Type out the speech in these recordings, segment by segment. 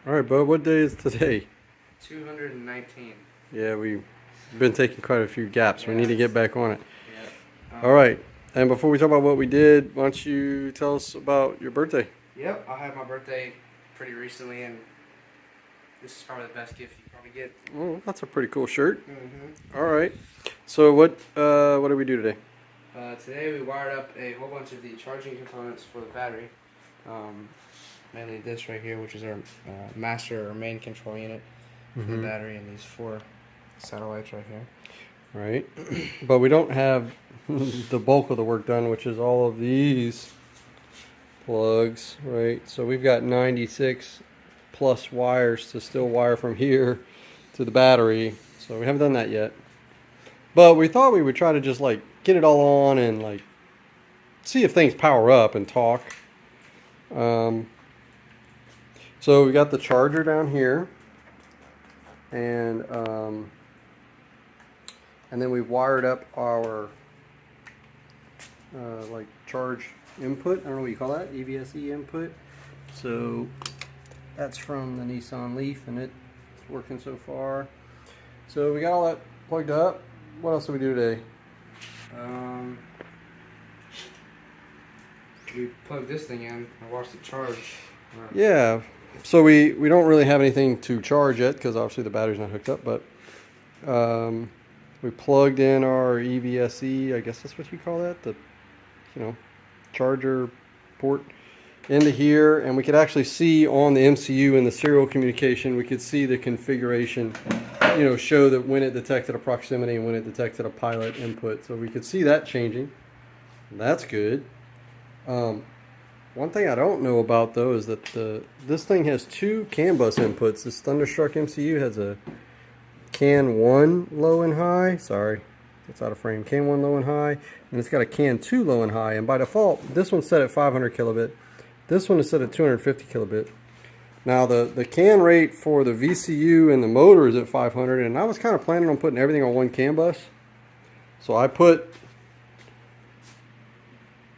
All right, bud, what day is today? 219. Yeah, we've been taking quite a few gaps. We need to get back on it. Yep. All right, and before we talk about what we did, why don't you tell us about your birthday? Yep, I had my birthday pretty recently, and this is probably the best gift you can probably get. Oh, that's a pretty cool shirt. Mm-hmm. All right, so what did we do today? Today we wired up a whole bunch of the charging components for the battery. Mainly this right here, which is our master or main control unit for the battery, and these 4 satellites right here. Right, but we don't have the bulk of the work done, which is all of these plugs, right? So we've got 96 plus wires to still wire from here to the battery. So we haven't done that yet. But we thought we would try to just like get it all on and like see if things power up and talk. So we got the charger down here, and then we wired up our like charge input. I don't know what you call that, EVSE input. So that's from the Nissan Leaf, and it's working so far. So we got all that plugged up. What else did we do today? We plugged this thing in. I watched it charge. Yeah. So we don't really have anything to charge yet because obviously the battery's not hooked up, but we plugged in our EVSE, I guess that's what you call that, the charger port into here, and we could actually see on the MCU in the serial communication, we could see the configuration, show that when it detected a proximity and when it detected a pilot input. So we could see that changing. That's good. One thing I don't know about though is that this thing has 2 CAN bus inputs. This Thunderstruck MCU has a CAN 1 low and high. Sorry, it's out of frame. CAN 1 low and high, and it's got a CAN 2 low and high. And by default, this one's set at 500 kilobit. This one is set at 250 kilobit. Now the CAN rate for the VCU and the motor is at 500, and I was kind of planning on putting everything on one CAN bus. So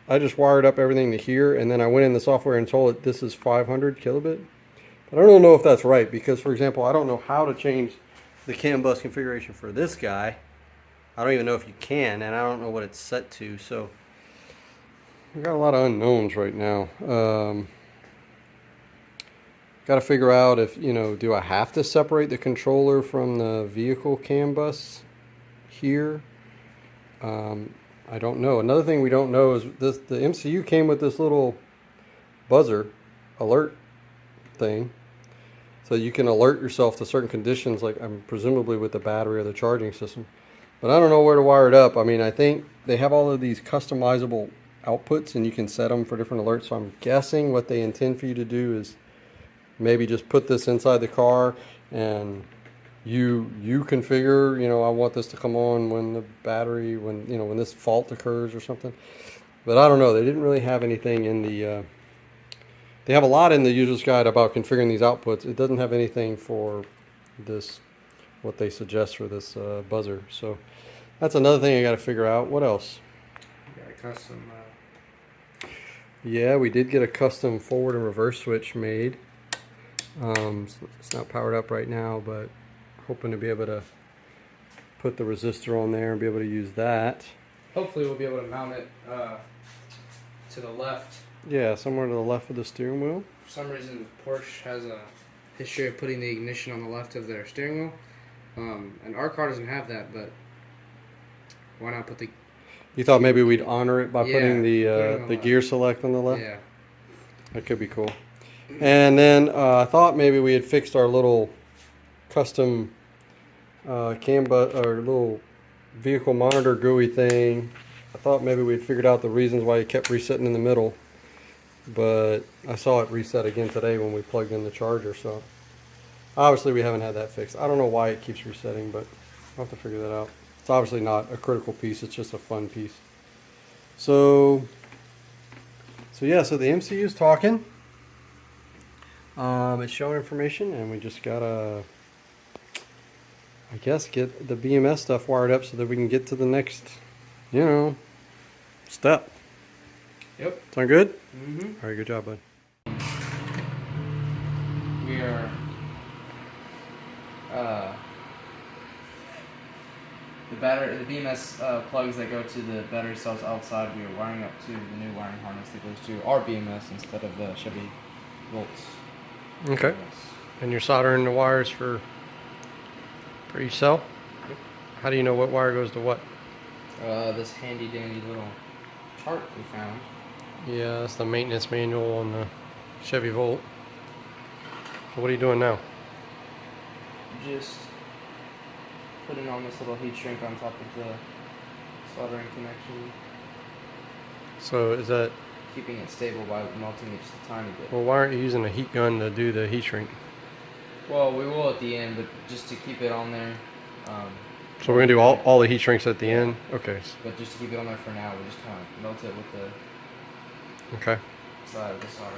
I just wired up everything to here, and then I went in the software and told it this is 500 kilobit. But I don't know if that's right, because, for example, I don't know how to change the CAN bus configuration for this guy. I don't even know if you can, and I don't know what it's set to. So we got a lot of unknowns right now. Got to figure out if, do I have to separate the controller from the vehicle CAN bus here? I don't know. Another thing we don't know is the MCU came with this little buzzer alert thing. So you can alert yourself to certain conditions, like presumably with the battery or the charging system. But I don't know where to wire it up. I mean, I think they have all of these customizable outputs and you can set them for different alerts. So I'm guessing what they intend for you to do is maybe just put this inside the car and you configure, I want this to come on when the battery, when this fault occurs or something. But I don't know. They didn't really have anything in the, they have a lot in the user's guide about configuring these outputs. It doesn't have anything for this, what they suggest for this buzzer. So that's another thing I got to figure out. What else? Got a custom. Yeah, we did get a custom forward and reverse switch made. It's not powered up right now, but hoping to be able to put the resistor on there and be able to use that. Hopefully we'll be able to mount it to the left. Yeah, somewhere to the left of the steering wheel. For some reason, Porsche has a history of putting the ignition on the left of their steering wheel. And our car doesn't have that, but why not put the... You thought maybe we'd honor it by putting the gear select on the left? Yeah. That could be cool. And then I thought maybe we had fixed our little custom CAN bus or little vehicle monitor GUI thing. I thought maybe we'd figured out the reasons why it kept resetting in the middle, but I saw it reset again today when we plugged in the charger. So obviously we haven't had that fixed. I don't know why it keeps resetting, but I'll have to figure that out. It's obviously not a critical piece. It's just a fun piece. So yeah. So the MCU is talking. It's showing information, and we just gotta, I guess, get the BMS stuff wired up so that we can get to the next, step. Yep. Sound good? Mm-hmm. All right, good job, bud. we are the BMS plugs that go to the battery cells outside, we are wiring up to the new wiring harness that goes to our BMS instead of the Chevy volts. Okay. BMS. And you're soldering the wires for each cell? Yep. How do you know what wire goes to what? This handy dandy little chart we found. Yeah, that's the maintenance manual on the Chevy Volt. So what are you doing now? Just putting on this little heat shrink on top of the soldering connection, So is that, keeping it stable by melting it just a tiny bit. well, why aren't you using a heat gun to do the heat shrink? Well, we will at the end, but just to keep it on there. So we're gonna do all the heat shrinks at the end? Okay. But just to keep it on there for now, we just kind of melt it with the Okay. side of the solder.